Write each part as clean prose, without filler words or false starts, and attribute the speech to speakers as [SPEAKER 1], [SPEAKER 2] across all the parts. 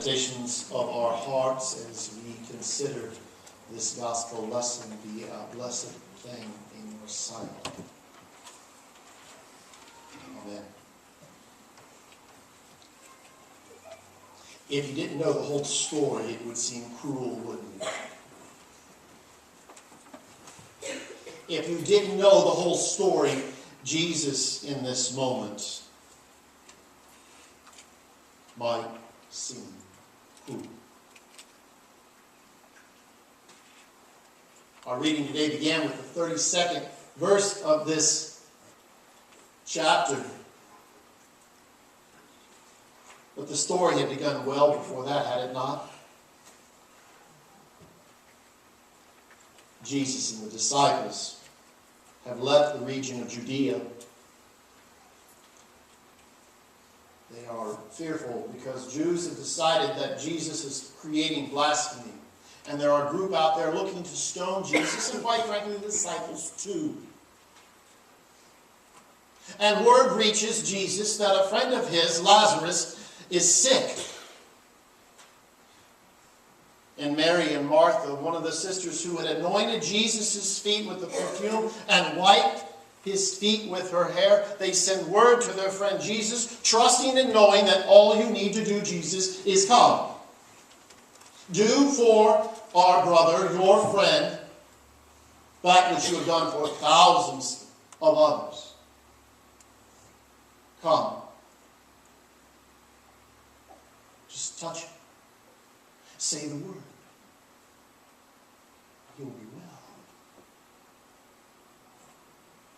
[SPEAKER 1] meditations of our hearts as we consider this gospel lesson be a blessed thing in your sight. Amen. If you didn't know the whole story, it would seem cruel, wouldn't it? If you didn't know the whole story, Jesus in this moment might seem cruel. Our reading today began with the 32nd verse of this chapter. But the story had begun well before that, had it not? Jesus and the disciples have left the region of Judea. They are fearful because Jews have decided that Jesus is creating blasphemy. And there are a group out there looking to stone Jesus, and quite frankly, the disciples too. And word reaches Jesus that a friend of his, Lazarus, is sick. And Mary and Martha, one of the sisters who had anointed Jesus' feet with the perfume and wiped his feet with her hair, they send word to their friend Jesus, trusting and knowing that all you need to do, Jesus, is come. Do for our brother, your friend, that which you have done for thousands of others. Come. Just touch him. Say the word. He will be well.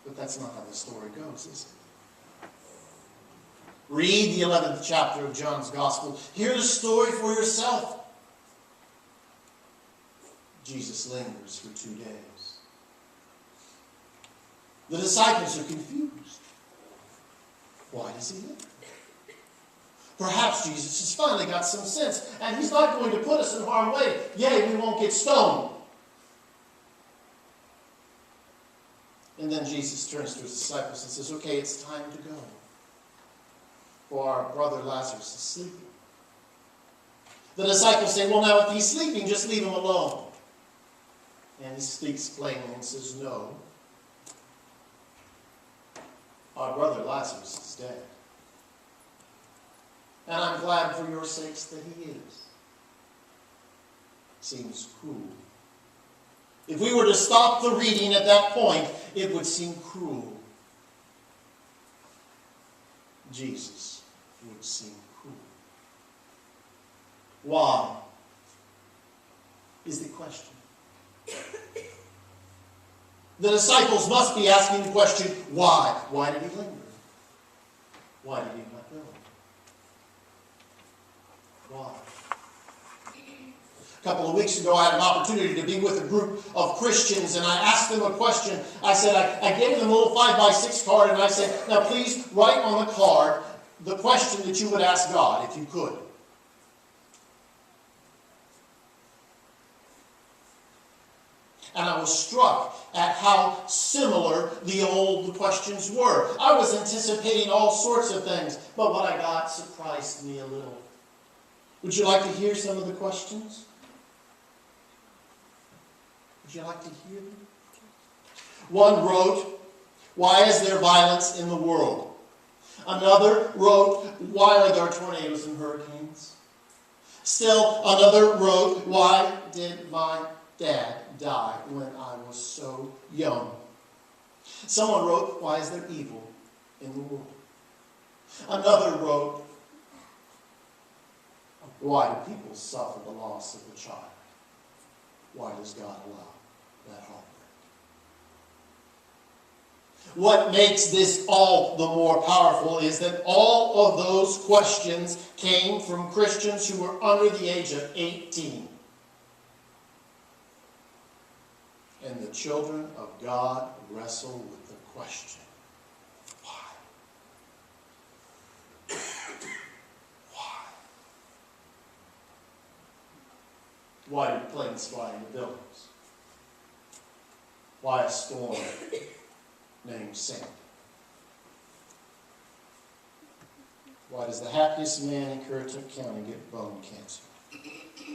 [SPEAKER 1] But that's not how the story goes, is it? Read the 11th chapter of John's Gospel. Hear the story for yourself. Jesus lingers for 2 days. The disciples are confused. Why does he linger? Perhaps Jesus has finally got some sense, and he's not going to put us in harm's way. Yea, we won't get stoned. And then Jesus turns to his disciples and says, okay, it's time to go. For our brother Lazarus is sleeping. The disciples say, well, now if he's sleeping, just leave him alone. And he speaks plainly and says, no. Our brother Lazarus is dead. And I'm glad for your sakes that he is. Seems cruel. If we were to stop the reading at that point, it would seem cruel. Jesus would seem cruel. Why? Is the question. The disciples must be asking the question, why? Why did he linger? Why did he not go? Why? A couple of weeks ago, I had an opportunity to be with a group of Christians, and I asked them a question. I said, I gave them a little 5x6 card, and I said, now please write on the card the question that you would ask God, if you could. And I was struck at how similar the old questions were. I was anticipating all sorts of things, but what I got surprised me a little. Would you like to hear some of the questions? Would you like to hear them? One wrote, why is there violence in the world? Another wrote, why are there tornadoes and hurricanes? Still another wrote, why did my dad die when I was so young? Someone wrote, why is there evil in the world? Another wrote, why do people suffer the loss of a child? Why does God allow that heartbreak? What makes this all the more powerful is that all of those questions came from Christians who were under the age of 18. And the children of God wrestle with the question, why? Why? Why do planes fly into buildings? Why a storm named Sandy? Why does the happiest man in Currituck County get bone cancer?